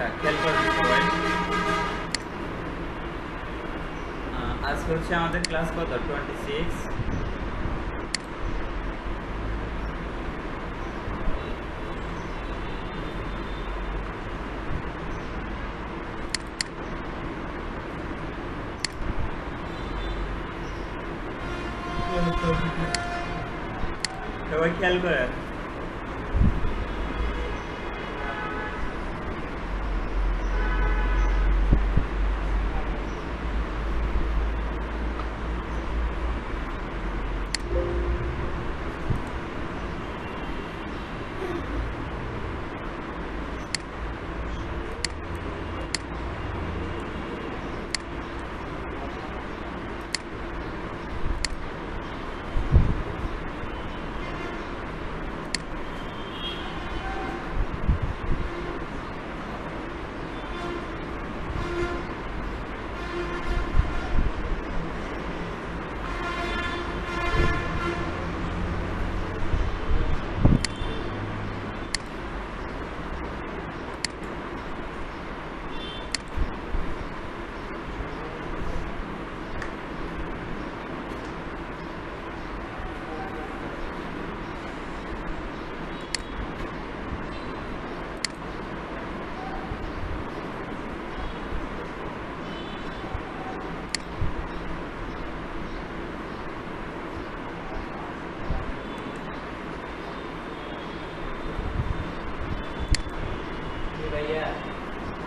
আচ্ছা খেয়াল করবেন সবাই, আজকে হচ্ছে আমাদের ক্লাস কত 26। সবাই খেয়াল করেন,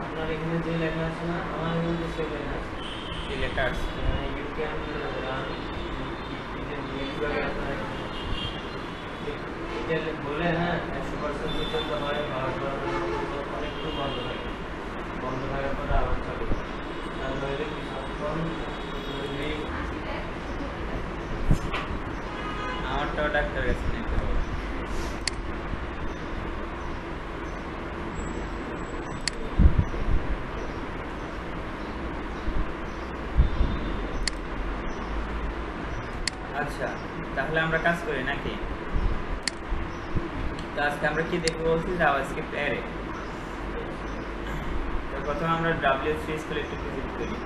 আপনার এখানে যে লেখা আছে না, আমার এখানে যে লেখা আছে, কি লেখা আছে? ইউ ক্যান রান এটা বলে হ্যাঁ 100% পর্যন্ত হয়, অনেকটু বন্ধ থাকে, বন্ধ থাকার পরে আবার চালু হয়, আর নইলে কিছুক্ষণ আমারটাও ডাক্তার কাছে নিতে হবে। আচ্ছা তাহলে আমরা কাজ করি নাকি? তো আজকে আমরা কি দেখবো বলছি, জাভাস্ক্রিপ্ট অ্যারে। তো প্রথমে আমরা W3 স্কুলে একটু ভিজিট করি।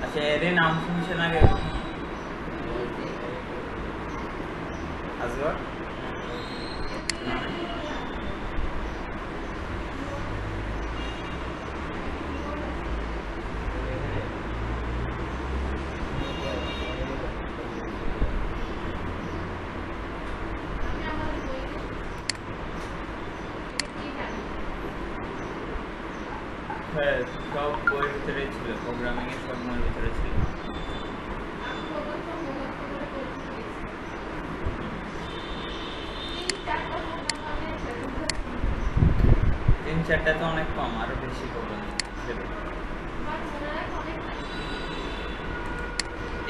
আচ্ছা অ্যারে নাম শুনছেন আগে আজওয়ার? হ্যাঁ সব বইয়ের ভিতরে ছিল, প্রোগ্রামিং এর সব বইয়ের ভিতরে ছিল। তিন চারটা তো অনেক কম, আরো বেশি প্রোগ্রাম ছিল।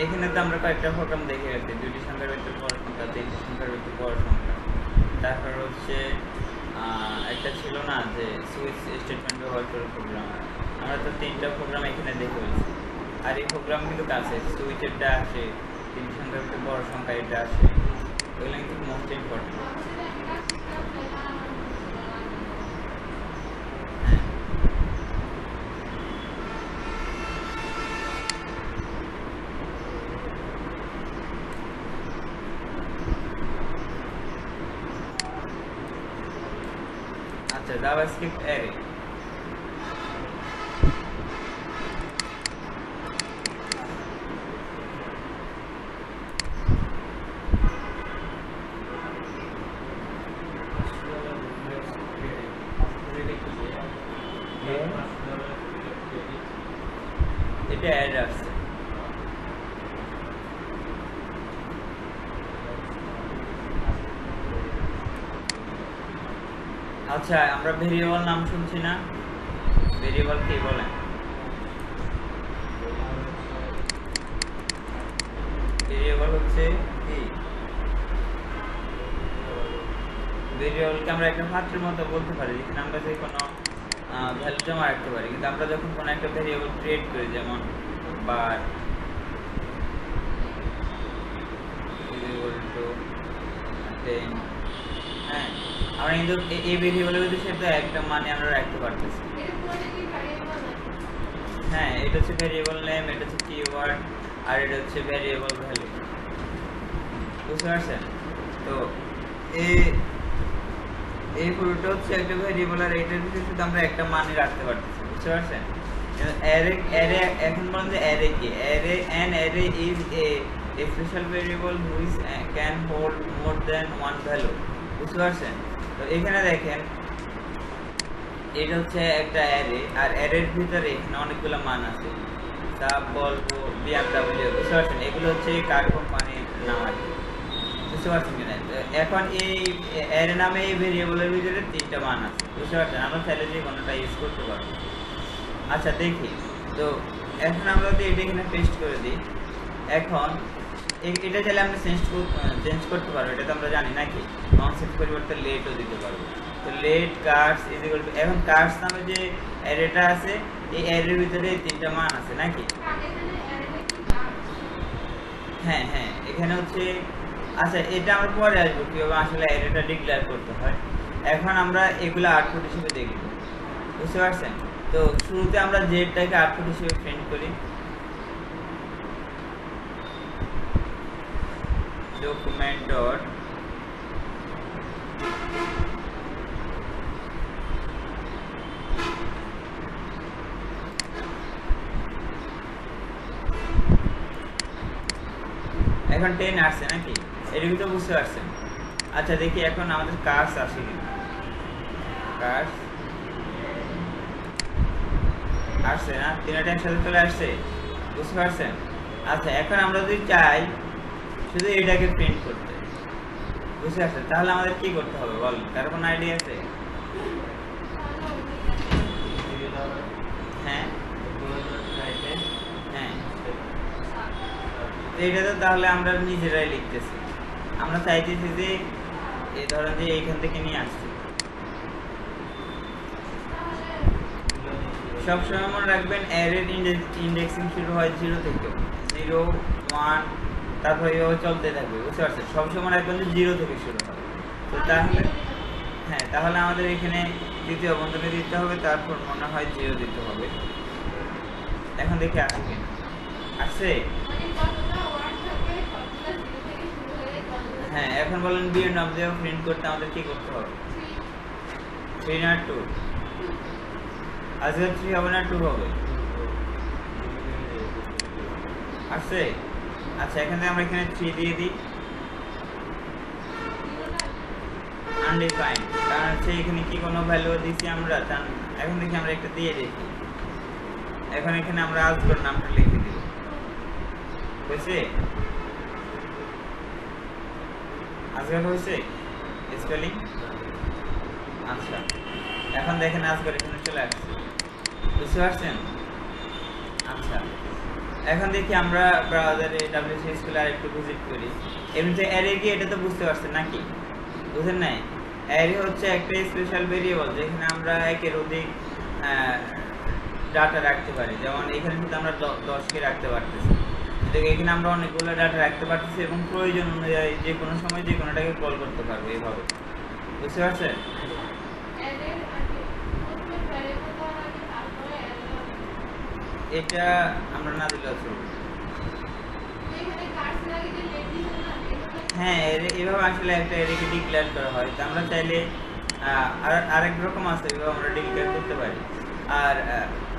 এখানে তো আমরা কয়েকটা প্রোগ্রাম দেখে গেছি, দুইটি সংখ্যার ভিতরে বড় সংখ্যা, তিনটি সংখ্যার ভিতরে বড় সংখ্যা। তারপর হচ্ছে একটা ছিল না যে সুইচ স্টেটমেন্ট ব্যবহার করে প্রোগ্রাম, আমরা তো তিনটা প্রোগ্রাম এখানে দেখে ফেলছি। আর এই প্রোগ্রাম কিন্তু কাছে সুইচেরটা আসে, তিনটি সংখ্যার ভিতরে বড় সংখ্যা এটা আসে, ওইগুলো কিন্তু মোস্ট ইম্পর্টেন্ট। আচ্ছা জাভাস্ক্রিপ্ট অ্যারে, এটা অ্যাড আসছে। আচ্ছা আমরা ভেরিয়েবল নাম শুনছি না, ভেরিয়েবল কি বলেন? ভেরিয়েবল হচ্ছে কি? ভেরিয়েবলকে আমরা একটা পাত্রের মতো বলতে পারি, যেখানে আমরা যে কোনো ভ্যালু জমা রাখতে পারি। কিন্তু আমরা যখন কোনো একটা ভেরিয়েবল ক্রিয়েট করি, যেমন বার ইকুয়াল টু 10, হ্যাঁ আমরা কিন্তু এই ভেরিয়েবলের ভিতরে সেটা একটা মানে আমরা রাখতে পারতেছি। হ্যাঁ, এটা হচ্ছে ভেরিয়েবল নেম, এটা হচ্ছে কিওয়ার্ড, আর এটা হচ্ছে ভেরিয়েবল ভ্যালু। বুঝতে পারছেন? তো এই পুরোটা হচ্ছে একটা ভেরিয়েবল, আর এটার ভিতরে শুধু আমরা একটা মানে রাখতে পারতেছি। বুঝতে পারছেন? অ্যারে এখন বলেন যে অ্যারে কি? an array is a special variable which can hold more than one value. বুঝতে পারছেন? তো এখানে দেখেন এটা হচ্ছে একটা অ্যারে, আর অ্যারের ভিতরে এখানে অনেকগুলো মান আছে। সাব, বলবো, বিএমডব্লিউ। বুঝতে পারছেন? এগুলো হচ্ছে কার কোম্পানির নাম আর কি। বুঝতে পারছেন কিনা? এখন এই অ্যারে নামে এই ভেরিয়েবলের ভিতরে 3টা মান আছে। বুঝতে পারছেন? আমরা চাইলে যে কোনোটা ইউজ করতে পারবো। আচ্ছা দেখি, তো এখন আমরা যদি এটা এখানে পেস্ট করে দিই, এখন এটা চাইলে আমরা চেঞ্জ করতে পারবো, এটা তো আমরা জানি নাকি। কনসেপ্ট পরিবর্তে লেটও দিতে পারবো। তো let cards is equal to, এখন কার্ডস নামে যে অ্যারেটা আছে এই অ্যারের ভিতরে 3টা মান আছে নাকি। হ্যাঁ হ্যাঁ, এখানে হচ্ছে, আচ্ছা এটা আমরা পরে আসবো কিভাবে আসলে অ্যারেটা ডিক্লেয়ার করতে হয়। এখন আমরা এগুলো আউটপুট হিসেবে দেখব। বুঝতে পারছেন? তো শুরুতে আমরা জেডটাকে আউটপুট হিসেবে প্রিন্ট করি। ডকুমেন্ট ডট এখন 10 আসছে নাকি, এটুকু তো বুঝতে পারছেন। আচ্ছা দেখি এখন আমাদের কার্স আসে কিনা। কার্স আসছে না, 3টা একসাথে চলে আসছে। বুঝতে পারছেন? আচ্ছা এখন আমরা যদি চাই শুধু এটাকে প্রিন্ট করতে, বুঝতে পারছেন, তাহলে আমাদের কি করতে হবে বল, কার কোনো আইডিয়া আছে? হ্যাঁ হ্যাঁ, এটা তো তাহলে আমরা নিজেরাই লিখতেছি। আমরা চাইতেছি যে এই ধরেন যে এইখান থেকে নিয়ে আসছি। সবসময় মনে রাখবেন অ্যারের ইন্ডেক্সিং শুরু হয় 0 থেকে, 0 1 তারপরে এভাবে চলতে থাকবে। বুঝতে পারছেন? সবসময় রাখবেন যে 0 থেকে শুরু হয়। তো তাহলে হ্যাঁ, তাহলে আমাদের এখানে দ্বিতীয় বন্ধনী দিতে হবে, তারপর মনে হয় 0 দিতে হবে। এখন দেখি আসে কিনা। আসছে? হ্যাঁ, এখন বলেন বিএমডব্লিউ প্রিন্ট করতে আমাদের কি করতে হবে? 3 না 2? আজকে 3 হবে না 2 হবে? আসছে? আচ্ছা এখানে আমরা এখানে 3 দিয়ে দিই। আনডিফাইন্ড, কারণ হচ্ছে এখানে কি কোনো ভ্যালু দিছি আমরা। এখন দেখি আমরা একটা দিয়ে দেখি। এখন এখানে আমরা আজকের নামটা লিখে দিব। হয়েছে? আজকের হয়েছে স্পেলিং? আচ্ছা এখন দেখেন আজকের এখানে চলে আসছে। বুঝতে পারছেন? আচ্ছা এখন দেখি আমরা ব্রাউজারে ডব্লিউসি স্কুলে আর একটু ভিজিট করি। এমনিতে অ্যারে কি, এটা তো বুঝতে পারছেন নাকি? বুঝেন নাই? অ্যারে হচ্ছে একটা স্পেশাল ভেরিয়েবল যেখানে আমরা একের অধিক ডাটা রাখতে পারি। যেমন এখানে কিন্তু আমরা 10কে রাখতে পারতেছি, এখানে আমরা অনেকগুলো ডাটা রাখতে পারতেছি এবং প্রয়োজন অনুযায়ী যে কোনো সময় যে কোনোটাকে কল করতে পারবো এইভাবে। বুঝতে পারছেন? এটা আমরা না দিলেও চলবে। হ্যাঁ, এভাবে আসলে একটা এরিকে ডিক্লেয়ার করা হয়। তো আমরা চাইলে আরেক রকম আছে, এভাবে আমরা ডিক্লেয়ার করতে পারি। আর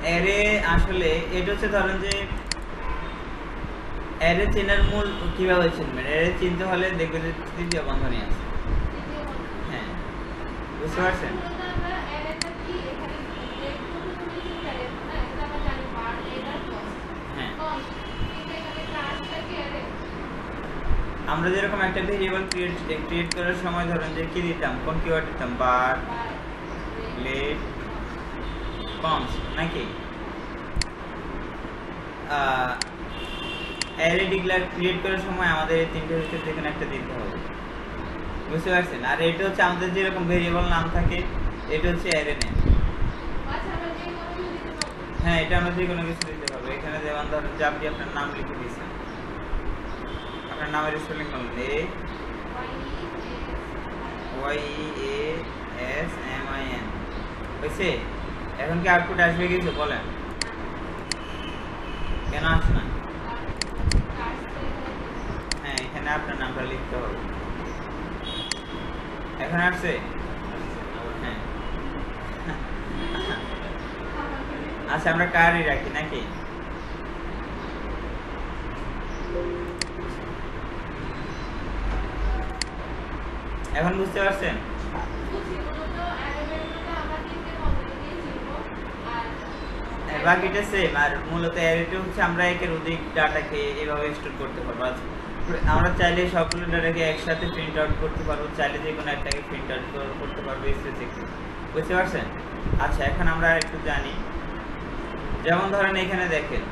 অ্যারে আসলে এটা হচ্ছে ধরেন যে অ্যারে চেনার মূল কিভাবে চিনবেন, অ্যারে চিনতে হলে দেখবেন যে তৃতীয় বন্ধনী আছে। হ্যাঁ বুঝতে পারছেন? হ্যাঁ, আমরা যেরকম একটা ভেরিয়েবল ক্রিয়েট করার সময় ধরেন যে কি দিতাম, কোন কিওয়ার্ড দিতাম, বার, লেট, কনস্ট নাকি। অ্যারে ডিক্লেয়ার ক্রিয়েট করার সময় আমাদের এই 3টের ভিতরে যেকোনো একটা দিতে হবে। বুঝতে পারছেন? আর এটা হচ্ছে আমাদের যেরকম ভেরিয়েবল নাম থাকে, এটা হচ্ছে অ্যারে নেম। হ্যাঁ, এটা আমরা যে কোনো কিছু দিতে হবে। এখানে যেমন ধরেন যে আপনি আপনার নাম লিখে দিয়েছেন, আপনার নামের স্পেলিং বলুন, A Y E A SMIN হয়েছে? এখন কি আউটপুট আসবে কিছু বলেন? কেন আসে না? হ্যাঁ, এখানে আপনার নামটা লিখতে হবে। এখন আসছে? হ্যাঁ। আচ্ছা, আমরা কারই রাখি নাকি? এখন বুঝতে পারছেন? বাকিটা সেম, আর মূলত অ্যারেতে হচ্ছে আমরা একের অধিক ডাটাকে এভাবে স্টোর করতে পারবো। আমরা চাইলে সবগুলো ডাটাকে একসাথে প্রিন্ট আউট করতে পারবো, চাইলে যে কোনো একটাকে প্রিন্ট আউট করতে পারবো স্পেসিফিক। বুঝতে পারছেন? আচ্ছা, এখন আমরা একটু জানি। যেমন ধরেন এখানে দেখেন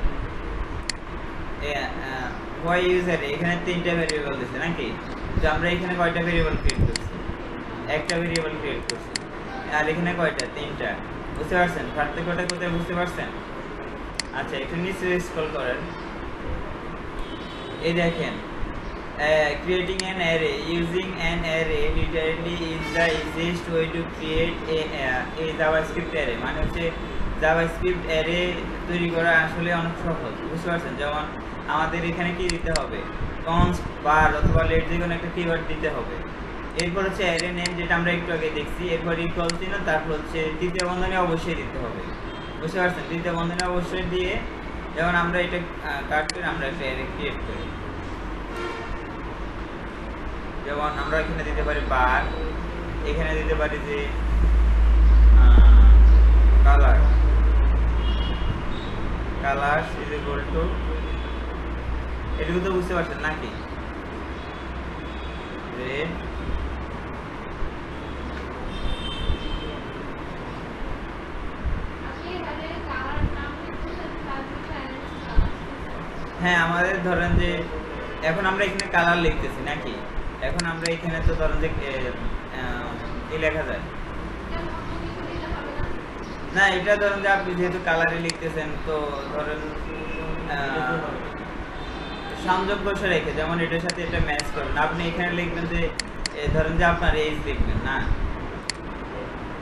হোয়াই ইউজার, এখানে 3টা ভেরিয়েবল দিচ্ছে নাকি? তো আমরা এখানে কয়টা ভেরিয়েবল ক্রিয়েট করছি? একটা ভেরিয়েবল ক্রিয়েট করছি। আর এখানে কয়টা? 3টা। বুঝতে পারছেন পার্থক্যটা কোথায়? বুঝতে পারছেন? আচ্ছা, একটু নিচে স্ক্রল করেন। এই দেখেন, creating an array using an array literally is the easiest way to create a JavaScript array। মানে হচ্ছে JavaScript array তৈরি করা আসলে অনেক সহজ। বুঝতে পারছেন? যেমন আমাদের এখানে কি দিতে হবে? const bar অথবা let যে কোনো একটা কিওয়ার্ড দিতে হবে। এরপর হচ্ছে array name, যেটা আমরা একটু আগে দেখছি। এরপর ইকুয়াল চিহ্ন, তারপর হচ্ছে তৃতীয় বন্ধনী অবশ্যই দিতে হবে। বুঝতে পারছেন? তৃতীয় বন্ধনী অবশ্যই দিয়ে যেমন আমরা এটা কাট করে আমরা একটা array ক্রিয়েট করি। যেমন আমরা এখানে দিতে পারি বার, এখানে দিতে পারি যে কালার ইজ ইকুয়াল টু, এটুকু তো বুঝতে পারছেন নাকি? রেড হ্যাঁ, আমাদের ধরেন যে এখন আমরা এখানে কালার লিখতেছি নাকি? এখন আমরা এখানে তো ধরেন যে কি লেখা যায় না, এটা ধরেন যে আপনি যেহেতু কালারে লিখতেছেন, তো ধরেন সংযোগ বসে রেখে, যেমন এটার সাথে এটা ম্যাচ করবেন। আপনি এখানে লিখবেন যে ধরেন যে আপনার এজ লিখবেন না,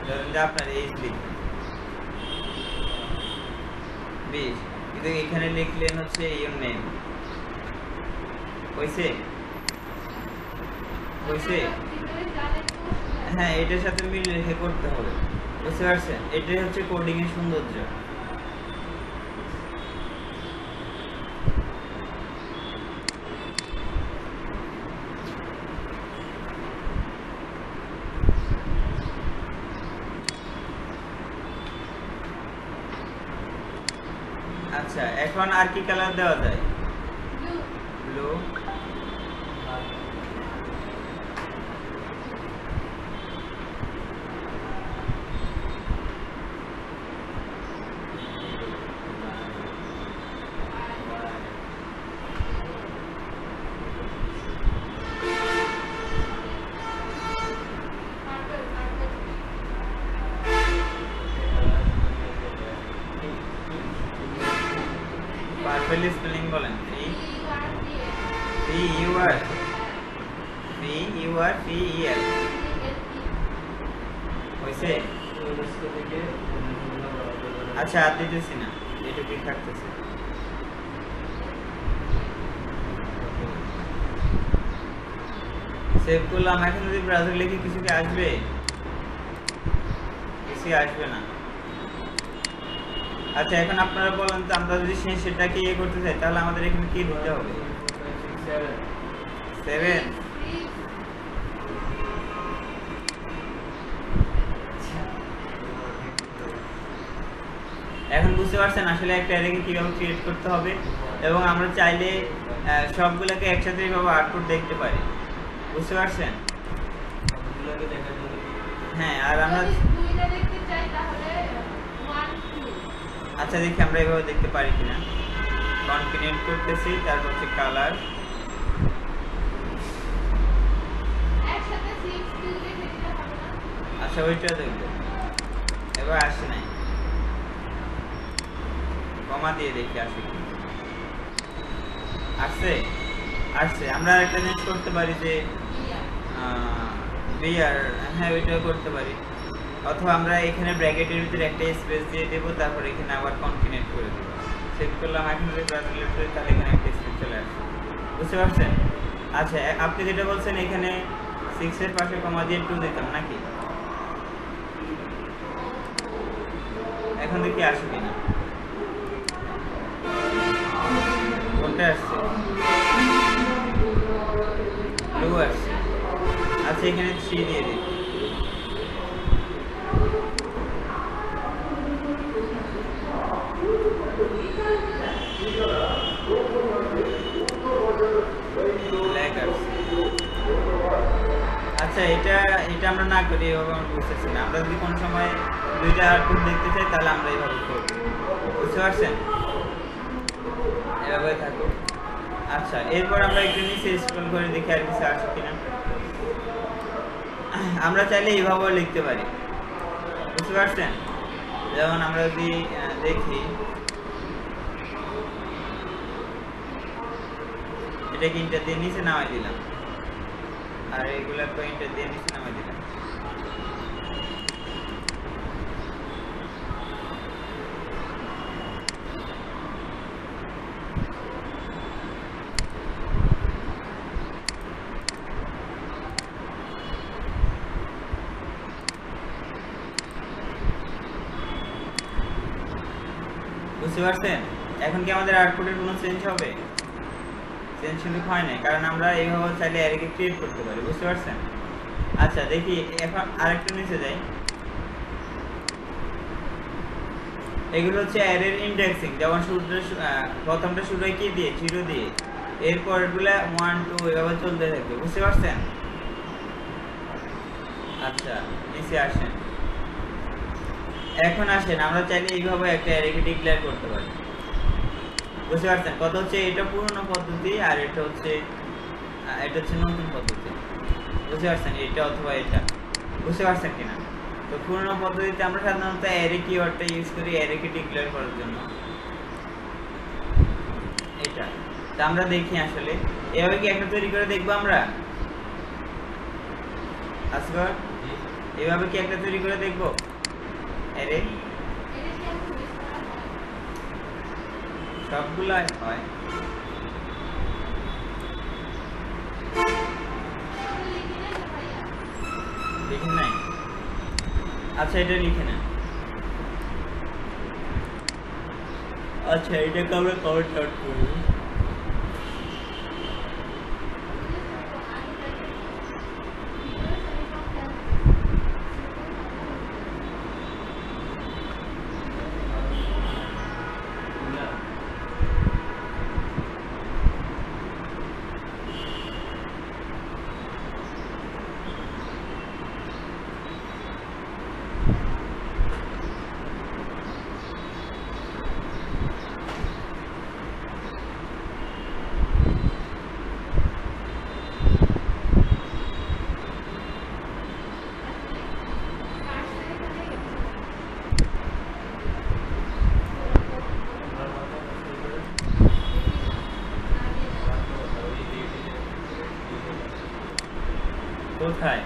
ধরেন যে আপনার এজ লিখবেন 20, কিন্তু এখানে লিখলেন হচ্ছে ইউর নেম। হইছে? হ্যাঁ, এটার সাথে মিল রেখে করতে হবে। বুঝতে পারছেন? এটাই হচ্ছে কোডিং এর সৌন্দর্য। আচ্ছা, এখন আর কি কালার দেওয়া যায়? ব্লু, পার্পল স্পেলিং বলেন। PURPEL হইছে? আচ্ছা, আর দিতেছি না, এটুকুই থাকতেছে। সেভ করলাম। এখন যদি ব্রাউজার লিখে কিছু কি আসবে? কিছু আসবে না। আচ্ছা, এখন আপনারা বলেন তো, আমরা যদি সেটাকে ইয়ে করতে চাই, তাহলে আমাদের এখানে কি দিতে হবে? 7। এখন বুঝতে পারছেন আসলে একটা অ্যারেকে কিভাবে ক্রিয়েট করতে হবে, এবং আমরা চাইলে সবগুলোকে একসাথে এইভাবে আউটপুট দেখতে পারি। বুঝতে পারছেন? হ্যাঁ, আর আমরা আচ্ছা দেখি আমরা এইভাবে দেখতে পারি কিনা। কন্টিনিউ করতেছি, তারপর হচ্ছে কালার। আচ্ছা, ওইটা দেখবো। এবার আসে নাই, কমা দিয়ে দেখি আসে কি। আসছে। আমরা একটা জিনিস করতে পারি যে বিআর, হ্যাঁ ওইটাও করতে পারি। অথবা আমরা এখানে ব্র্যাকেটের ভিতরে একটা স্পেস দিয়ে দেব, তারপর এখানে আবার কনটিনিউট করে দেব। সেভ করলাম, এখন যদি ব্রাউজার লোড করি তাহলে এখানে একটা স্পেস চলে আসবে। বুঝতে পারছেন? আচ্ছা, আপনি যেটা বলছেন এখানে 6 এর পাশে কমা দিয়ে 2 দিতাম নাকি? এখন দেখি আসে কিনা। কোনটা আসছে? 2 আসছে। আচ্ছা, এখানে 3 দিয়ে দিই। আচ্ছা, এটা আমরা না করি, এভাবে আমরা বুঝতেছি না। আমরা যদি কোনো সময় দুইটা আউটপুট দেখতে চাই তাহলে আমরা এইভাবে করব। বুঝতে পারছেন? এভাবে থাকো। আচ্ছা, এরপর আমরা একটু নিচে স্ক্রল করে দেখি আর কিছু আসে কিনা। আমরা চাইলে এইভাবেও লিখতে পারি। বুঝতে পারছেন? যেমন আমরা যদি দেখি, এটাকে ইন্টার দিয়ে নিচে নামাই দিলাম, আর এগুলোকে ইন্টার দিয়ে নিচে নামাই দিলাম। বুঝতে পারছেন? এখন কি আমাদের আউটপুটের কোনো চেঞ্জ হবে? চেঞ্জ কিন্তু হয় না, কারণ আমরা এইভাবে চাইলে অ্যারেকে ক্রিয়েট করতে পারি। বুঝতে পারছেন? আচ্ছা, দেখি এখন আরেকটু নিচে যাই। এগুলো হচ্ছে অ্যারের ইন্ডেক্সিং। যেমন প্রথমটা শুরু হয় কি দিয়ে? 0 দিয়ে। এরপর এগুলো 1 2 এভাবে চলতে থাকবে। বুঝতে পারছেন? আচ্ছা, নিচে আসেন। এখন আসেন, আমরা চাইলে এইভাবে একটা অ্যারেকে ডিক্লেয়ার করতে পারি। বুঝতে পারছেন? কত হচ্ছে এটা পুরনো পদ্ধতি, আর এটা হচ্ছে নতুন পদ্ধতি। বুঝতে পারছেন? এটা অথবা এটা। বুঝতে পারছেন কিনা? তো পুরনো পদ্ধতিতে আমরা সাধারণত অ্যারে কিওয়ার্ডটা ইউজ করি অ্যারেকে ডিক্লেয়ার করার জন্য। এটা তো আমরা দেখি আসলে এভাবে কি একটা তৈরি করে দেখবো আমরা। আসগর, এভাবে কি একটা তৈরি করে দেখবো অ্যারে? সবগুলাই হয়। লিখেন নাই? আচ্ছা, এটা লিখে না। আচ্ছা, এটাকে আমরা কমেন্ট আউট করব। কোথায়?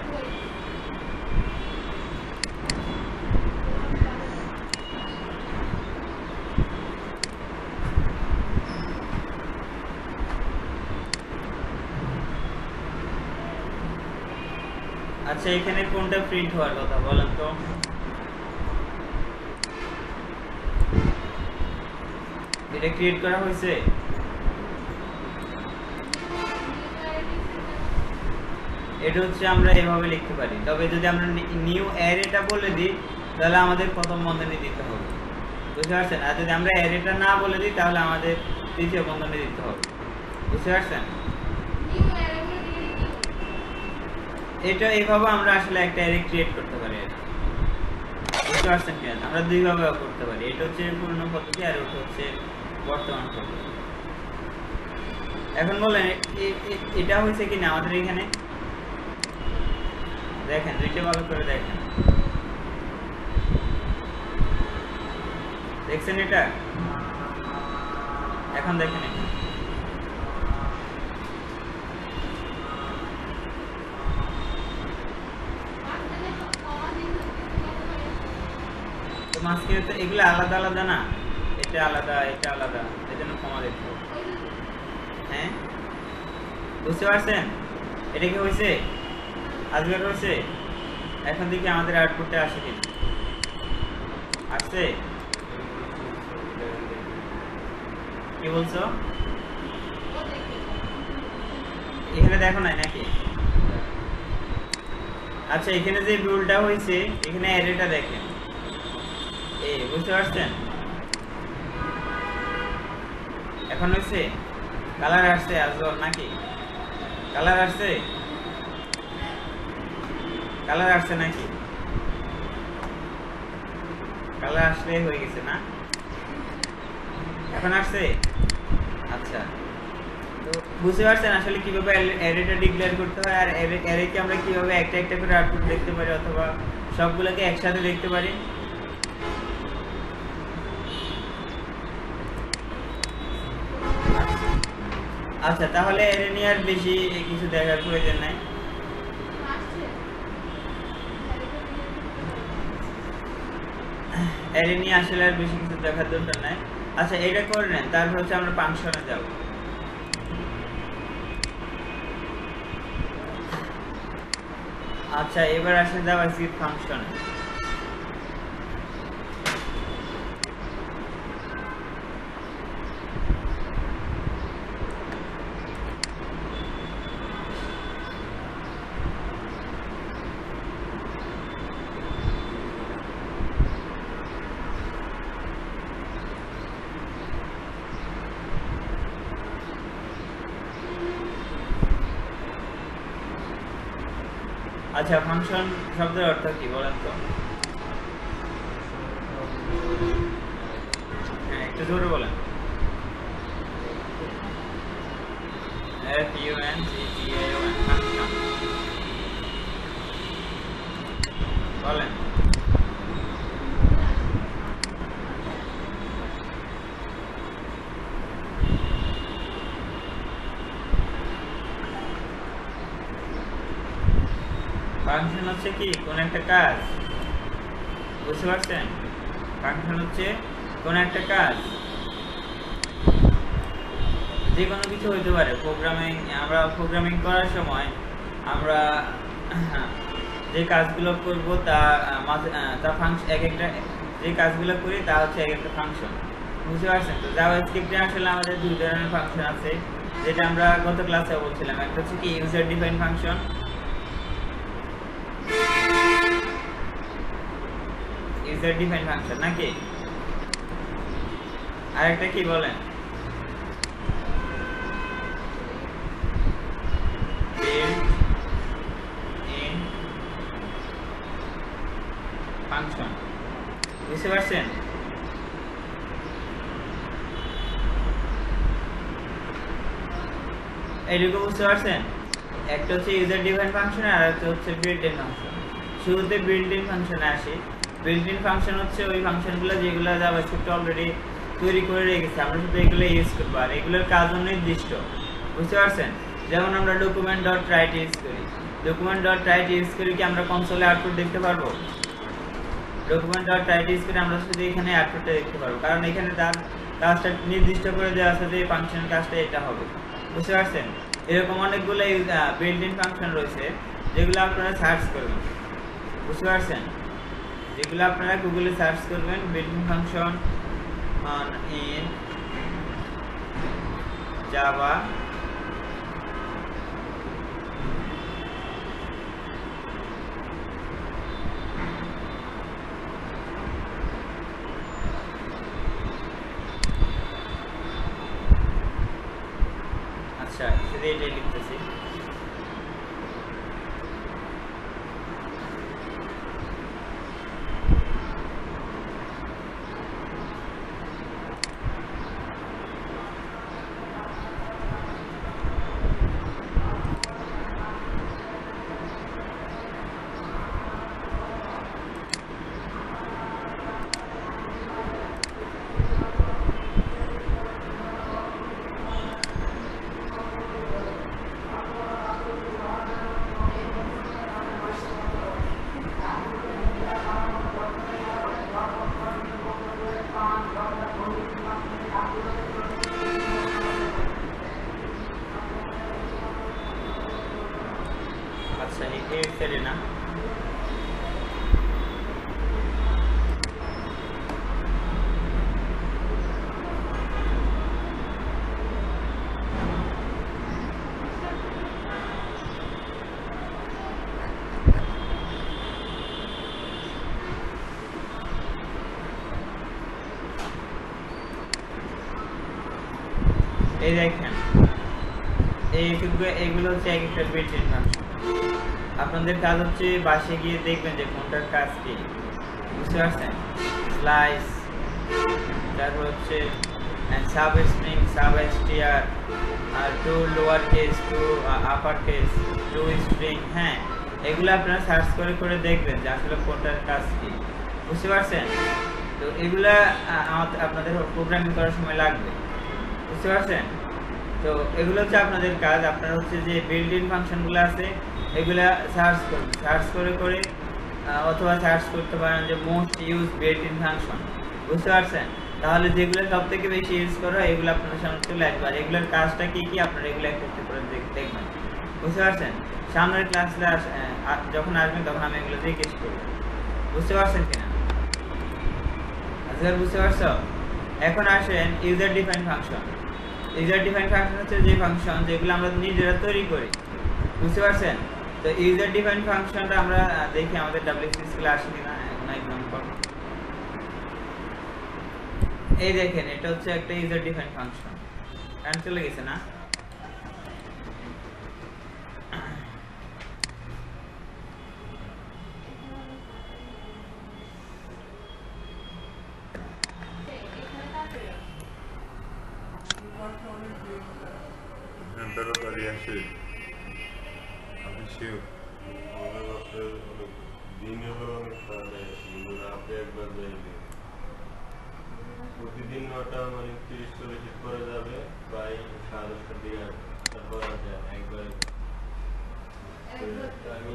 আচ্ছা, এখানে কোনটা প্রিন্ট হওয়ার কথা বলেন তো? এটা ক্রিয়েট করা হয়েছে? এটা হচ্ছে আমরা এভাবে লিখতে পারি। তবে যদি আমরা নিউ অ্যারেটা বলে দিই তাহলে আমাদের প্রথম বন্ধনী দিতে হবে। বুঝতে পারছেন? আর যদি আমরা অ্যারেটা না বলে দিই তাহলে আমাদের তৃতীয় বন্ধনী দিতে হবে। বুঝতে পারছেন? এটা এইভাবে আমরা আসলে একটা অ্যারে ক্রিয়েট করতে পারি। বুঝতে পারছেন কি? আমরা দুইভাবে করতে পারি। এটা হচ্ছে পুরনো পদ্ধতি, আর ওটা হচ্ছে বর্তমান পদ্ধতি। এখন বলেন এটা হয়েছে কিনা আমাদের এখানে? দেখেন, দুইটা ভালো করে দেখেন। দেখছেন এটা? এখন দেখেন এটা। তো মাঝখানে তো এগুলো আলাদা আলাদা না, এটা আলাদা এটা আলাদা, এই জন্য কমা দেখতে হবে। হ্যাঁ বুঝতে পারছেন? এটা কি হয়েছে? আজকের হয়েছে? এখন দেখি আমাদের আউটপুটে আসে কি আসছে। কি বলছো? এখানে দেখো নাই নাকি? আচ্ছা এখানে যে রুলটা হয়েছে, এখানে অ্যারেটা দেখেন, বুঝতে পারছেন? এখন হয়েছে কালার আসছে আজল নাকি? কালার আসছে, কালার আসছে নাকি? কালার আসলে হয়ে গেছে না? এখন আসছে? আচ্ছা তো বুঝতে পারছেন আসলে কিভাবে অ্যারেটা ডিক্লেয়ার করতে হয়, আর অ্যারেকে আমরা কিভাবে একটা একটা করে আউটপুট দেখতে পারি অথবা সবগুলোকে একসাথে দেখতে পারি। আচ্ছা তাহলে অ্যারে নিয়ে আর বেশি কিছু দেখার প্রয়োজন নাই। অ্যারে নিয়ে আসলে আর বেশি কিছু দেখার দরকার নাই। আচ্ছা এটা করে নেন, তারপর হচ্ছে আমরা ফাংশনে যাব। আচ্ছা এবার আসে যাওয়াছি ফাংশনে। আচ্ছা ফাংশন শব্দের অর্থ কি বলেন তো? হ্যাঁ একটু জোরে বলেন। F-U-N-C-T-A-O-N ফাংশন বলেন। ফাংশন হচ্ছে কি কোন একটা কাজ, বুঝতে পারছেন? ফাংশন হচ্ছে কোন একটা কাজ, যে কোনো কিছু হইতে পারে। প্রোগ্রামিং, আমরা প্রোগ্রামিং করার সময় আমরা যে কাজগুলো করব তা ফাংশন, এক একটা যে কাজগুলো করি তা হচ্ছে এক একটা ফাংশন, বুঝতে পারছেন? তো জাভাস্ক্রিপ্টে আসলে আমাদের দুই ধরনের ফাংশন আছে, যেটা আমরা গত ক্লাসে বলছিলাম। একটা হচ্ছে কি user define function, user define function নাকি? আর একটা কি বলেন? ফাংশন, বুঝতে পারছেন? এইটুকু বুঝতে পারছেন? একটা হচ্ছে ইউজার ডিফাইন ফাংশন আর একটা হচ্ছে বিল্ট ইন ফাংশন। শুরুতে বিল্ট ইন ফাংশনে আসি। বিল্ট ইন ফাংশন হচ্ছে ওই ফাংশনগুলো যেগুলো জাভাস্ক্রিপ্ট অলরেডি তৈরি করে রেখেছে, আমরা শুধু এগুলো ইউজ করবো, আর এগুলোর কাজও নির্দিষ্ট, বুঝতে পারছেন? যেমন আমরা ডকুমেন্ট ডট রাইট ইউজ করি। ডকুমেন্ট ডট রাইট ইউজ করি কি আমরা কনসোলে আউটপুট দেখতে পারবো? ডকুমেন্ট ডট রাইট ইউজ করে আমরা শুধু এখানে আউটপুটটা দেখতে পারবো, কারণ এখানে তার কাজটা নির্দিষ্ট করে দেওয়া আছে যে ফাংশন কাজটা এটা হবে, বুঝতে পারছেন? এরকম অনেকগুলো বিল্ট ইন ফাংশন রয়েছে যেগুলো আপনারা সার্চ করবেন, বুঝতে পারছেন? যেগুলো আপনারা গুগলে সার্চ করবেন, built in function in Java আচ্ছা শুধু এটাই লিখতেছি। বাইরে না। এই দেখেন এইগুলো হচ্ছে এক একটা বিল্ট-ইন ফাংশন। আপনাদের কাজ হচ্ছে বাসে গিয়ে দেখবেন যে কোনটার কাজ কি, বুঝতে পারছেন? স্লাইস, তারপর হচ্ছে সাব স্ট্রিং, সাব এসটিআর, আর to lower case, to upper case, to string. হ্যাঁ, এগুলো আপনারা সার্চ করে করে দেখবেন যে আসলে কোনটার কাজ কি, বুঝতে পারছেন? তো এগুলা আপনাদের প্রোগ্রামিং করার সময় লাগবে, বুঝতে পারছেন? তো এগুলো হচ্ছে আপনাদের কাজ। আপনারা হচ্ছে যে বিল্ট ইন ফাংশনগুলো আছে এগুলা সার্চ করবেন, সার্চ করে করে অথবা সার্চ করতে পারেন যে most use built in function, বুঝতে পারছেন? তাহলে যেগুলো সব থেকে বেশি ইউজ করা হয় এগুলো আপনাদের সামনে চলে আসবে, আর এগুলোর কাজটা কি কি আপনারা এগুলো একটা একটা করে দেখবেন, বুঝতে পারছেন? সামনের ক্লাসে যখন আসবেন তখন আমি এগুলো জিজ্ঞেস করব, বুঝতে পারছেন কিনা? আচ্ছা, বুঝতে পারছো? এখন আসেন user define function. User define function হচ্ছে যে ফাংশন যেগুলো আমরা নিজেরা তৈরি করি, বুঝতে পারছেন? তো ইউজার ডিফাইন ফাংশনটা আমরা দেখি আমাদের ডব্লিউসি স্কুলে আসে কিনা। এখন एग्जांपल এই দেখেন, এটা হচ্ছে একটা ইউজার ডিফাইন ফাংশন। কারেন্ট চলে গেছে না? তাড়াতাড়ি আসে আপনি শিওর মনে করতে অনেক দিন হলো অনেক তাড়াতাড়ি আসি কিন্তু রাতে একবার যাইলে প্রতিদিন 9টা মানে 30-40 করে যাবে প্রায় 10:30টার দিকে তারপর আর যায় একবার আমি